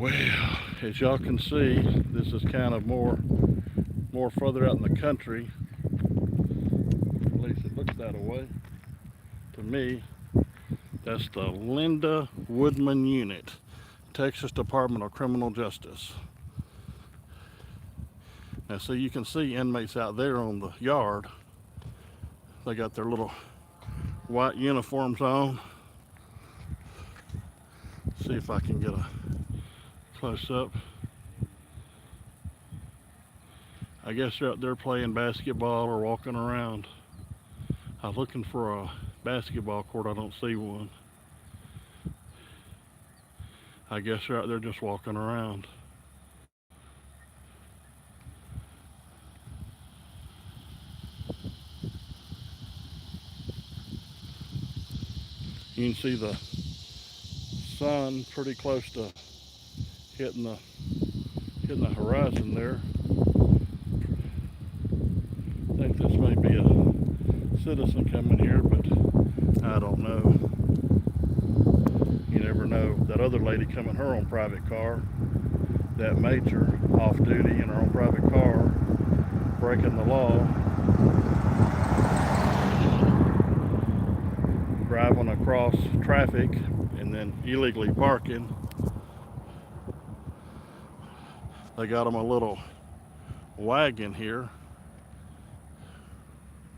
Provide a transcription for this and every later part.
Well, as y'all can see, this is kind of more further out in the country. At least it looks that way to me. That's the Linda Woodman Unit, Texas Department of Criminal Justice. Now, so you can see inmates out there on the yard. They got their little white uniforms on. See if I can get a close up. I guess they're out there playing basketball or walking around. I was looking for a basketball court. I don't see one. I guess they're out there just walking around. You can see the sun pretty close to hitting the horizon there. I think this may be a citizen coming here, but I don't know. You never know. That other lady coming her own private car, that major off duty in her own private car, breaking the law, driving across traffic and then illegally parking. They got them a little wagon here.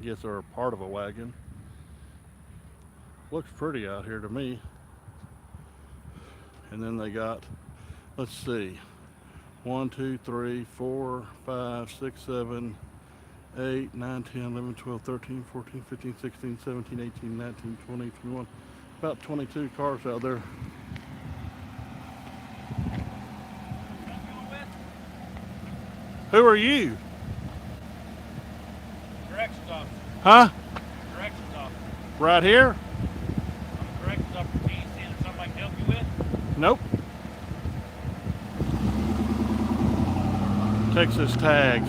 I guess they're a part of a wagon. Looks pretty out here to me. And then they got, let's see, 1, 2, 3, 4, 5, 6, 7, 8, 9, 10, 11, 12, 13, 14, 15, 16, 17, 18, 19, 20, 21. About 22 cars out there. Who are you? Corrections officer. Huh? Corrections officer. Right here? I'm a corrections officer. Can you see there's something I can help you with? Nope. Texas tag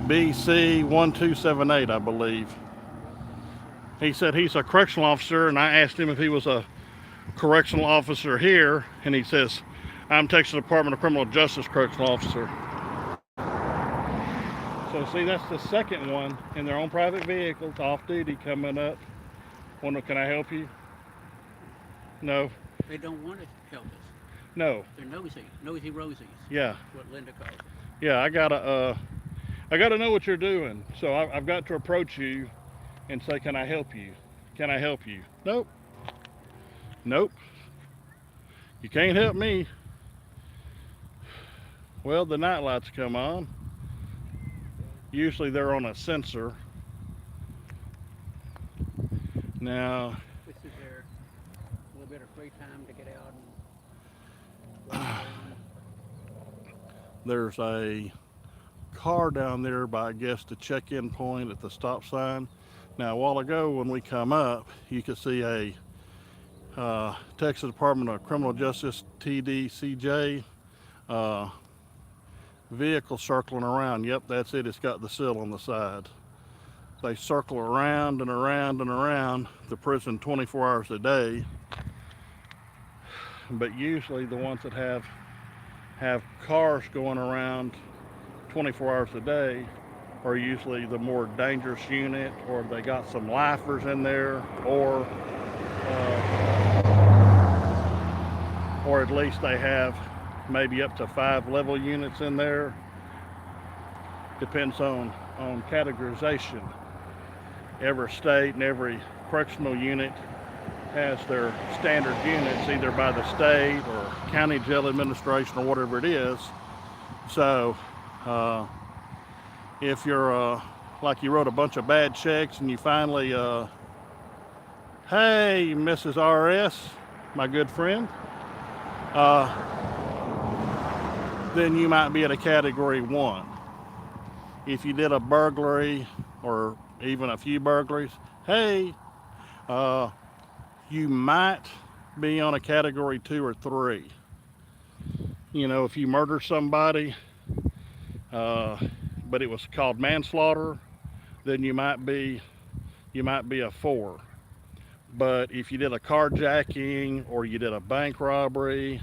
MBC1278, I believe. He said he's a correctional officer, and I asked him if he was a correctional officer here, and he says, I'm Texas Department of Criminal Justice correctional officer. So see, that's the second one in their own private vehicles, off duty, coming up. Wonder, can I help you? No. They don't want to help us. No. They're nosy rosies. Yeah. That's what Linda calls them. Yeah, I gotta know what you're doing. So I've got to approach you and say, can I help you? Can I help you? Nope. Nope. You can't help me. Well, the night lights come on. Usually they're on a sensor. Now, This is their little bit of free time to get out and there's a car down there by, I guess, the check-in point at the stop sign. Now, a while ago when we come up, you could see a Texas Department of Criminal Justice, D.C.J. Vehicle circling around. Yep, that's it. It's got the seal on the side. They circle around and around and around the prison 24 hours a day. But usually the ones that have cars going around 24 hours a day are usually the more dangerous unit, or they got some lifers in there, or at least they have maybe up to 5 level units in there. Depends on categorization. Every state and every correctional unit has their standard units, either by the state or county jail administration or whatever it is. So if you're like you wrote a bunch of bad checks and you finally hey, Mrs. RS, my good friend, then you might be at a category 1. If you did a burglary or even a few burglaries, hey, you might be on a category 2 or 3. You know, if you murder somebody, but it was called manslaughter, then you might be a 4. But if you did a carjacking or you did a bank robbery,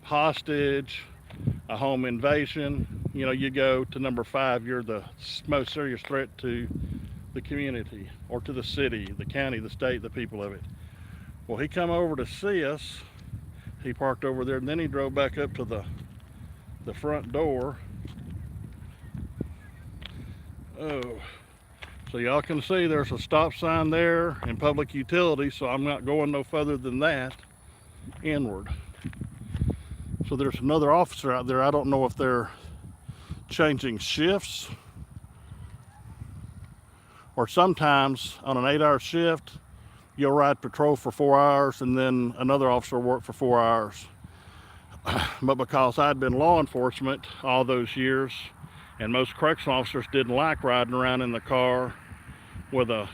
hostage, a home invasion. You know, you go to number 5, you're the most serious threat to the community or to the city, the county, the state, the people of it. Well, he come over to see us. He parked over there, and then he drove back up to the front door. Oh, so y'all can see there's a stop sign there and public utilities, so I'm not going no further than that inward. So there's another officer out there. I don't know if they're changing shifts, or sometimes on an 8-hour shift, you'll ride patrol for 4 hours and then another officer will work for 4 hours. But because I'd been law enforcement all those years, and most correctional officers didn't like riding around in the car with a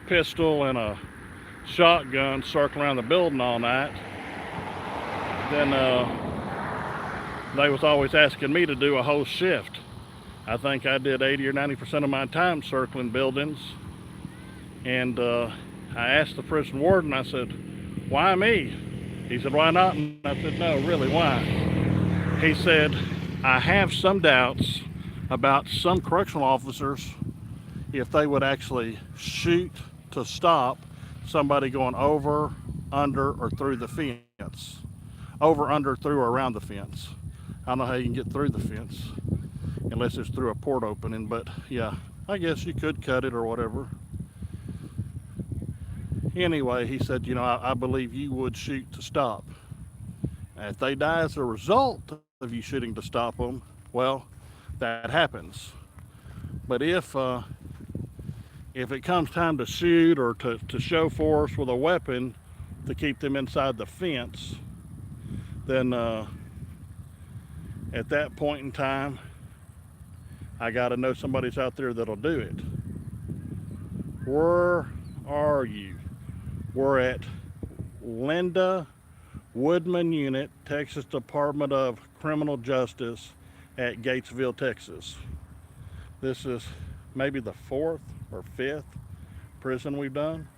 pistol and a shotgun circling around the building all night, then they was always asking me to do a whole shift. I think I did 80 or 90% of my time circling buildings. And I asked the prison warden, I said, why me? He said, why not? And I said, no, really, why? He said, I have some doubts about some correctional officers if they would actually shoot to stop somebody going over, under, or through the fence. Over, under, through, or around the fence. I don't know how you can get through the fence unless it's through a port opening, but yeah, I guess you could cut it or whatever. Anyway, he said, you know, I believe you would shoot to stop. And if they die as a result of you shooting to stop them, well, that happens. But if it comes time to shoot or to show force with a weapon to keep them inside the fence, then at that point in time, I got to know somebody's out there that'll do it. Where are you? We're at Linda Woodman Unit, Texas Department of Criminal Justice at Gatesville, Texas. This is maybe the 4th or 5th prison we've done.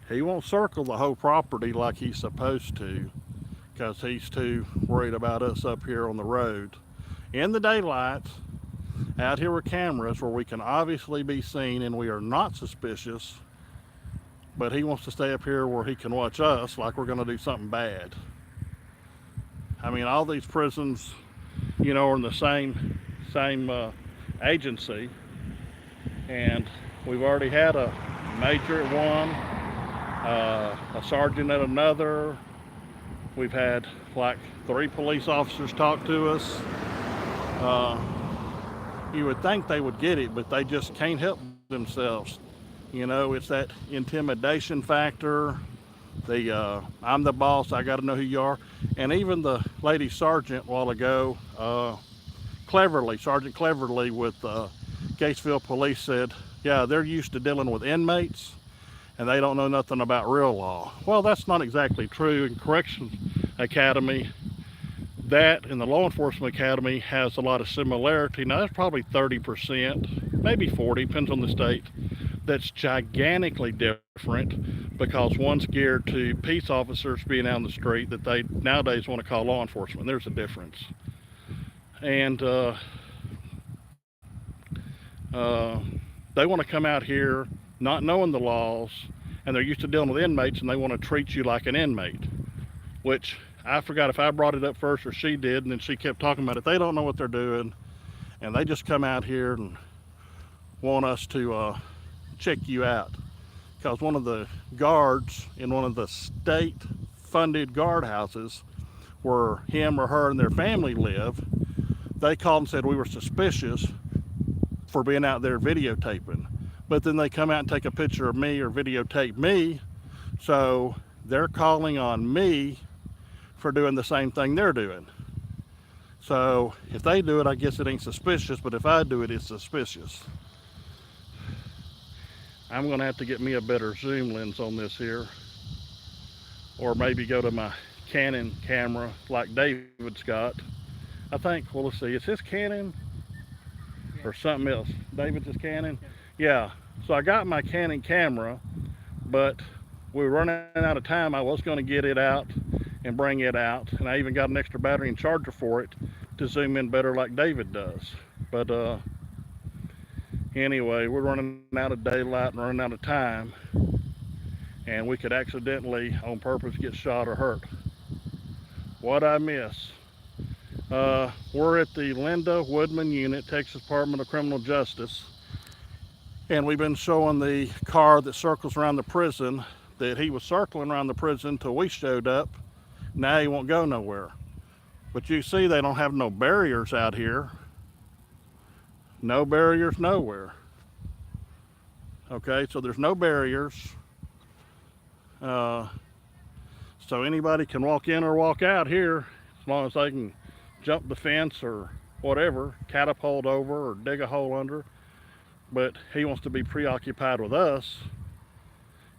He won't circle the whole property like he's supposed to because he's too worried about us up here on the road. In the daylight, out here with cameras where we can obviously be seen and we are not suspicious, but he wants to stay up here where he can watch us like we're going to do something bad. I mean, all these prisons, you know, are in the same agency, and we've already had a major at one, a sergeant at another. We've had like 3 police officers talk to us. You would think they would get it, but they just can't help themselves. You know, it's that intimidation factor. I'm the boss, I got to know who you are. And even the lady sergeant a while ago, Sergeant Cleverly with Gatesville Police said, yeah, they're used to dealing with inmates and they don't know nothing about real law. Well, that's not exactly true. In Corrections Academy, that and the Law Enforcement Academy has a lot of similarity. Now, that's probably 30%, maybe 40, depends on the state. That's gigantically different because one's geared to peace officers being out on the street that they nowadays want to call law enforcement. There's a difference. And they want to come out here not knowing the laws, and they're used to dealing with inmates, and they want to treat you like an inmate, which I forgot if I brought it up first or she did, and then she kept talking about it. They don't know what they're doing, and they just come out here and want us to check you out. Because one of the guards in one of the state-funded guardhouses where him or her and their family live, they called and said we were suspicious for being out there videotaping. But then they come out and take a picture of me or videotape me, so they're calling on me for doing the same thing they're doing. So if they do it, I guess it ain't suspicious, but if I do it, it's suspicious. I'm gonna have to get me a better zoom lens on this here, or maybe go to my Canon camera like David's got. I think, well, let's see, is this Canon or something else? David's is Canon? Yeah, so I got my Canon camera, but we were running out of time. I was going to get it out and bring it out, and I even got an extra battery and charger for it to zoom in better like David does. But anyway, we're running out of daylight and running out of time, and we could accidentally, on purpose, get shot or hurt. What'd I miss? We're at the Linda Woodman Unit, Texas Department of Criminal Justice, and we've been showing the car that circles around the prison, that he was circling around the prison till we showed up. Now he won't go nowhere. But you see they don't have no barriers out here. No barriers nowhere. Okay, so there's no barriers. So anybody can walk in or walk out here as long as they can jump the fence or whatever, catapult over or dig a hole under. But he wants to be preoccupied with us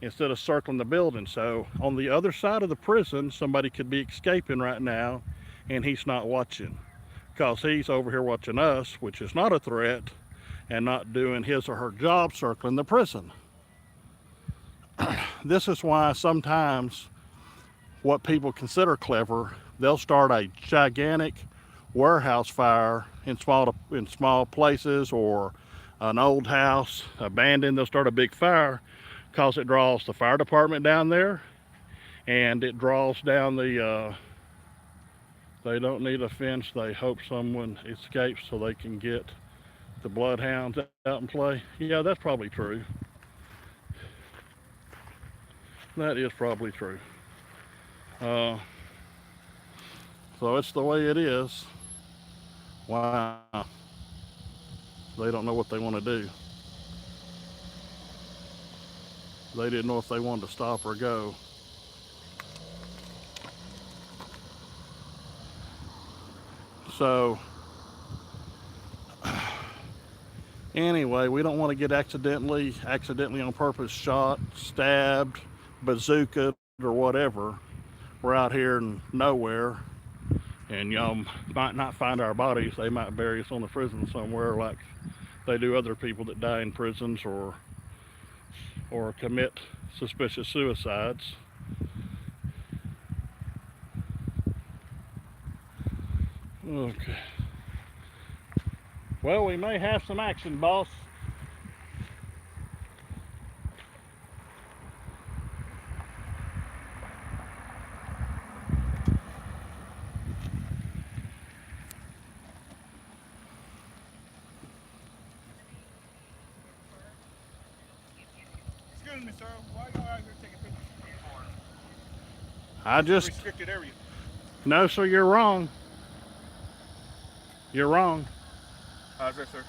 instead of circling the building. So on the other side of the prison, somebody could be escaping right now and he's not watching, because he's over here watching us, which is not a threat, and not doing his or her job circling the prison. This is why sometimes what people consider clever, they'll start a gigantic warehouse fire in small places, or an old house abandoned. They'll start a big fire because it draws the fire department down there, and it draws down the they don't need a fence. They hope someone escapes so they can get the bloodhounds out and play. Yeah, that's probably true. That is probably true. So it's the way it is. Wow. They don't know what they want to do. They didn't know if they wanted to stop or go. So anyway, we don't want to get accidentally on purpose shot, stabbed, bazookaed, or whatever. We're out here in nowhere, and y'all might not find our bodies. They might bury us on the prison somewhere like they do other people that die in prisons or commit suspicious suicides. Okay. Well, we may have some action, boss. Excuse me, sir. Why y'all out here taking pictures? I just... Restricted area. No, sir, you're wrong. You're wrong. How's that, sir?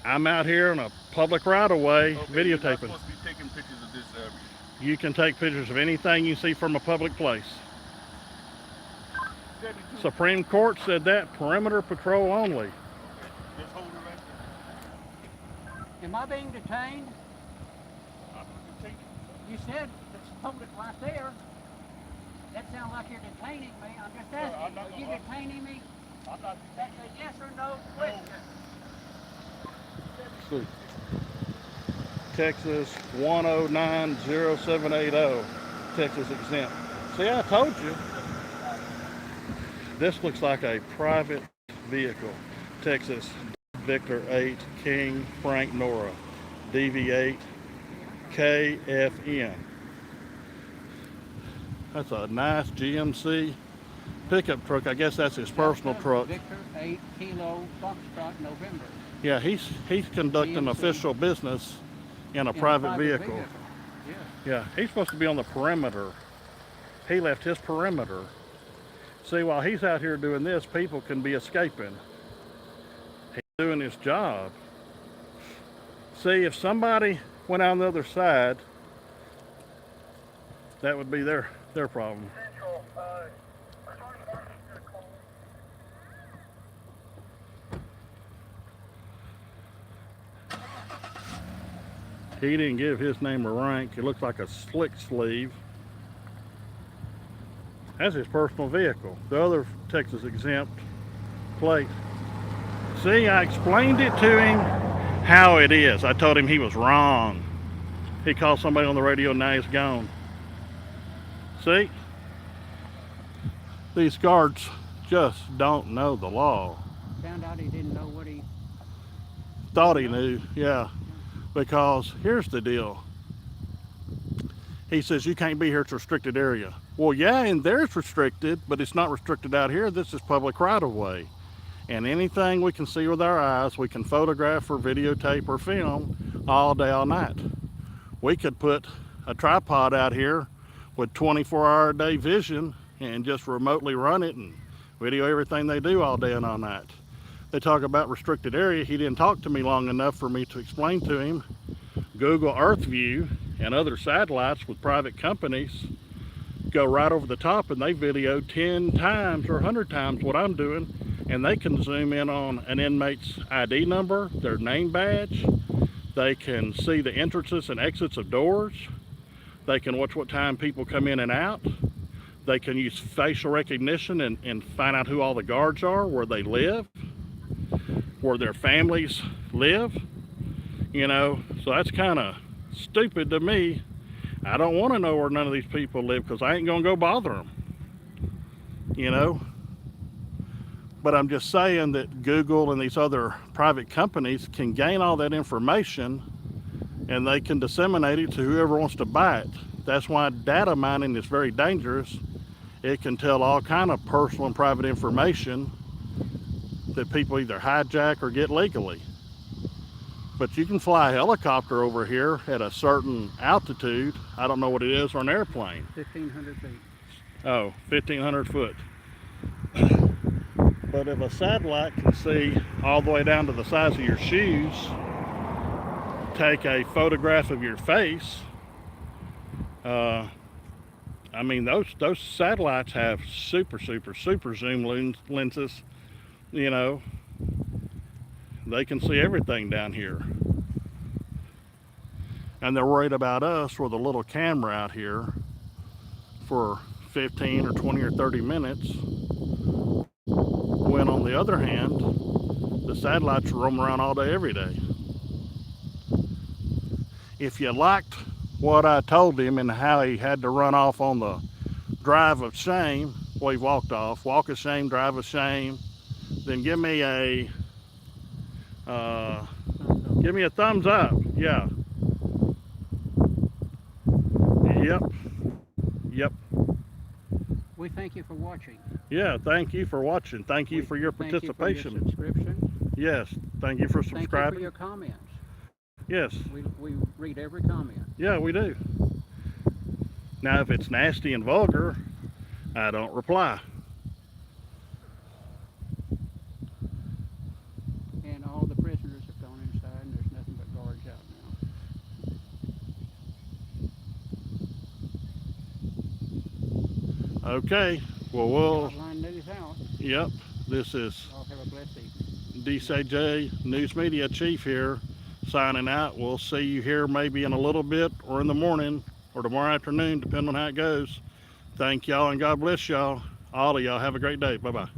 I'm out here in a public right-of-way Okay, videotaping. you're not supposed to be taking pictures of this area. You can take pictures of anything you see from a public place. 72. Supreme Court said that, perimeter patrol only. Okay, just hold it right there. Am I being detained? I'm gonna take it. You said, let's hold it right there. That sounds like you're detaining me. I'm just I'm asking, not are you gonna- detaining me? I'm not That's a yes or no question. See. Texas 1090780, Texas exempt. See, I told you. This looks like a private vehicle. Texas Victor 8 King Frank Nora DV8 KFN. That's a nice GMC pickup truck. I guess that's his personal truck. Victor 8 Kilo Foxtrot November. Yeah, he's conducting GMC. official business in a private vehicle. Yeah. Yeah, he's supposed to be on the perimeter. He left his perimeter. See, while he's out here doing this, people can be escaping. He's doing his job. See, if somebody went on the other side, that would be their problem. He didn't give his name or rank. It looks like a slick sleeve. That's his personal vehicle. The other Texas exempt plate. See, I explained it to him. how it is. I told him he was wrong. He called somebody on the radio, now he's gone. See? These guards just don't know the law. Found out he didn't know what he Thought he knew, yeah. Because here's the deal. He says, you can't be here, it's a restricted area. Well, yeah, in there it's restricted, but it's not restricted out here. This is public right-of-way. And anything we can see with our eyes, we can photograph or videotape or film all day, all night. We could put a tripod out here with 24-hour-a-day vision and just remotely run it and video everything they do all day and all night. They talk about restricted area. He didn't talk to me long enough for me to explain to him. Google Earth View and other satellites with private companies go right over the top and they video 10 times or 100 times what I'm doing, and they can zoom in on an inmate's ID number, their name badge. They can see the entrances and exits of doors. They can watch what time people come in and out. They can use facial recognition and find out who all the guards are, where they live, where their families live, you know. So that's kind of stupid to me. I don't want to know where none of these people live because I ain't gonna go bother them, you know. But I'm just saying that Google and these other private companies can gain all that information and they can disseminate it to whoever wants to buy it. That's why data mining is very dangerous. It can tell all kind of personal and private information that people either hijack or get legally. But you can fly a helicopter over here at a certain altitude. I don't know what it is, or an airplane. 1,500 feet. Oh, 1,500 foot. But if a satellite can see all the way down to the size of your shoes, take a photograph of your face, I mean, those satellites have super zoom lenses, you know. They can see everything down here. And they're worried about us with a little camera out here for 15 or 20 or 30 minutes. When on the other hand, the satellites roam around all day, every day. If you liked what I told him and how he had to run off on the drive of shame, well, he walked off, walk of shame, drive of shame, then give me a thumbs up. Yeah. Yep. We thank you for watching. Yeah, thank you for watching. Thank you for your participation. Thank you for your subscription. Yes, thank you for Thank you subscribing. for your comments. Yes. We read every comment. Yeah, we do. Now, if it's nasty and vulgar, I don't reply. And all the prisoners have gone inside, and there's nothing but guards out now. Okay. Well, we'll. Hotline News Hour. Yep. This is Y'all have a blessed evening. D.C.J. News Media Chief here, signing out. We'll see you here maybe in a little bit, or in the morning, or tomorrow afternoon, depending on how it goes. Thank y'all, and God bless y'all. All of y'all have a great day. Bye-bye.